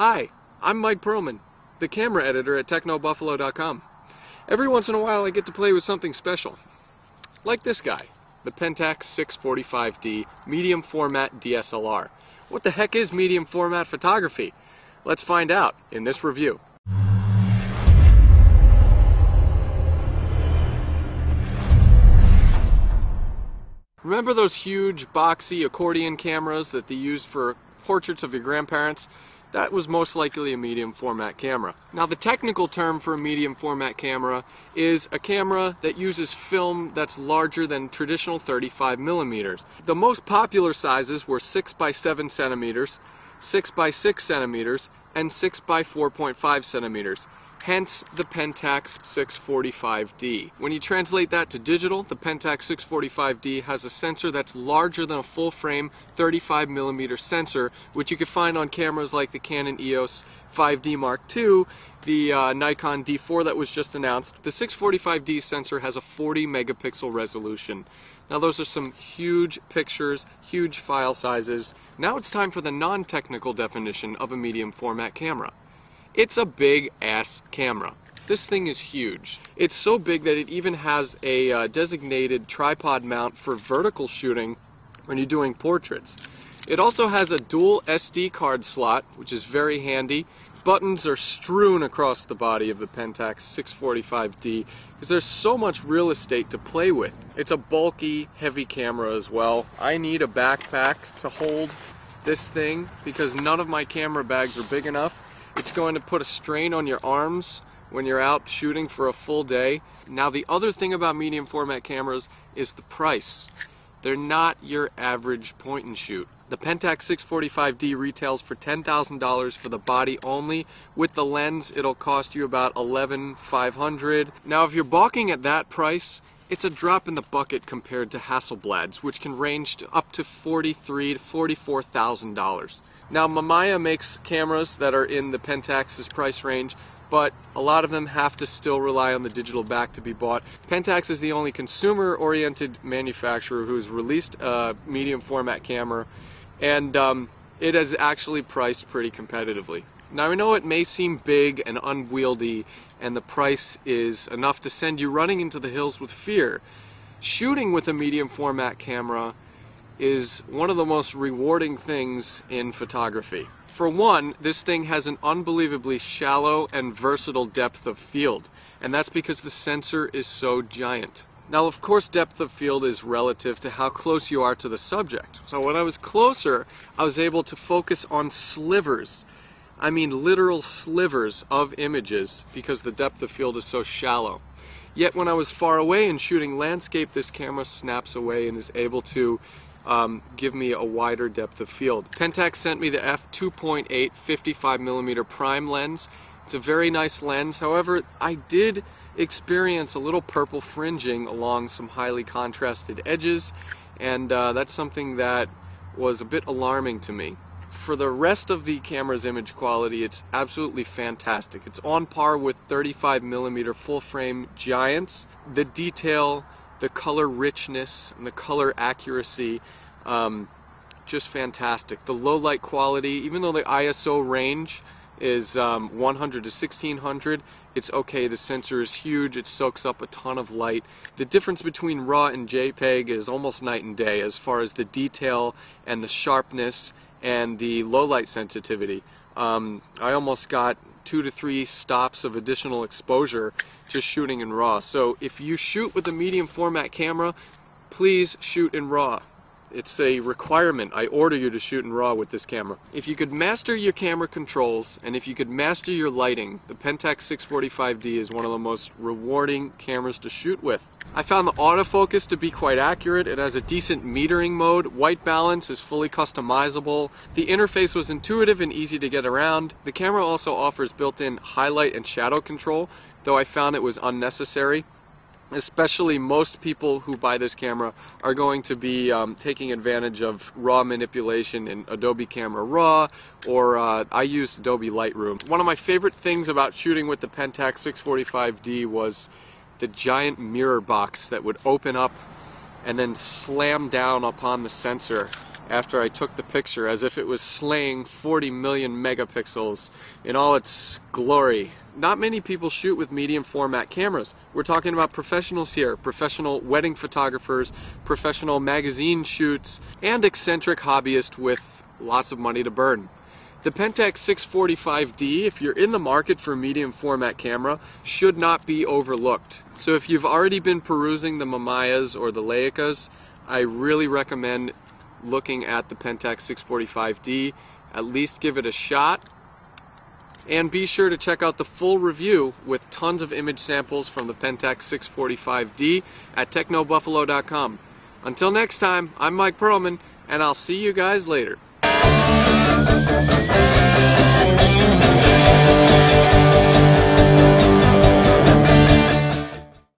Hi, I'm Mike Perlman, the camera editor at TechnoBuffalo.com. Every once in a while I get to play with something special. Like this guy, the Pentax 645D medium format DSLR. What the heck is medium format photography? Let's find out in this review. Remember those huge boxy accordion cameras that they used for portraits of your grandparents? That was most likely a medium format camera. Now the technical term for a medium format camera is a camera that uses film that's larger than traditional 35 millimeters. The most popular sizes were 6 by 7 centimeters, 6 by 6 centimeters, and 6 by 4.5 centimeters. Hence the Pentax 645D. When you translate that to digital, the Pentax 645D has a sensor that's larger than a full-frame 35mm sensor, which you can find on cameras like the Canon EOS 5D Mark II, the Nikon D4 that was just announced. The 645D sensor has a 40 megapixel resolution. Now those are some huge pictures, huge file sizes. Now it's time for the non-technical definition of a medium format camera. It's a big ass camera. This thing is huge. It's so big that it even has a designated tripod mount for vertical shooting when you're doing portraits. It also has a dual SD card slot, which is very handy. Buttons are strewn across the body of the Pentax 645D because there's so much real estate to play with. It's a bulky, heavy camera as well. I need a backpack to hold this thing because none of my camera bags are big enough. It's going to put a strain on your arms when you're out shooting for a full day. Now the other thing about medium format cameras is the price. They're not your average point and shoot. The Pentax 645D retails for $10,000 for the body only. With the lens, it'll cost you about $11,500. Now if you're balking at that price, it's a drop in the bucket compared to Hasselblad's, which can range to up to $43,000 to $44,000. Now Mamiya makes cameras that are in the Pentax's price range, but a lot of them have to still rely on the digital back to be bought. Pentax is the only consumer-oriented manufacturer who's released a medium format camera, and it is actually priced pretty competitively. Now I know it may seem big and unwieldy, and the price is enough to send you running into the hills with fear. Shooting with a medium format camera is one of the most rewarding things in photography. For one, this thing has an unbelievably shallow and versatile depth of field, and that's because the sensor is so giant. Now of course depth of field is relative to how close you are to the subject. So when I was closer, I was able to focus on slivers. I mean literal slivers of images because the depth of field is so shallow. Yet when I was far away and shooting landscape, this camera snaps away and is able to give me a wider depth of field. Pentax sent me the f2.8 55mm prime lens. It's a very nice lens. However, I did experience a little purple fringing along some highly contrasted edges, and that's something that was a bit alarming to me. For the rest of the camera's image quality, it's absolutely fantastic. It's on par with 35mm full-frame giants. The detail, the color richness, and the color accuracy, just fantastic. The low light quality, even though the ISO range is 100 to 1600, it's okay. The sensor is huge, it soaks up a ton of light. The difference between RAW and JPEG is almost night and day as far as the detail and the sharpness and the low light sensitivity. I almost got 2 to 3 stops of additional exposure just shooting in RAW. So if you shoot with a medium format camera, please shoot in RAW. It's a requirement. I order you to shoot in RAW with this camera. If you could master your camera controls and if you could master your lighting, the Pentax 645D is one of the most rewarding cameras to shoot with. I found the autofocus to be quite accurate. It has a decent metering mode. White balance is fully customizable. The interface was intuitive and easy to get around. The camera also offers built-in highlight and shadow control, though I found it was unnecessary. Especially most people who buy this camera are going to be taking advantage of RAW manipulation in Adobe Camera Raw, or I use Adobe Lightroom. One of my favorite things about shooting with the Pentax 645D was the giant mirror box that would open up and then slam down upon the sensor after I took the picture, as if it was slaying 40 million megapixels in all its glory. Not many people shoot with medium format cameras. We're talking about professionals here, professional wedding photographers, professional magazine shoots, and eccentric hobbyists with lots of money to burn. The Pentax 645D, if you're in the market for a medium format camera, should not be overlooked. So if you've already been perusing the Mamayas or the Leicas, I really recommend looking at the Pentax 645D. At least give it a shot. And be sure to check out the full review with tons of image samples from the Pentax 645D at technobuffalo.com. Until next time, I'm Mike Perlman, and I'll see you guys later.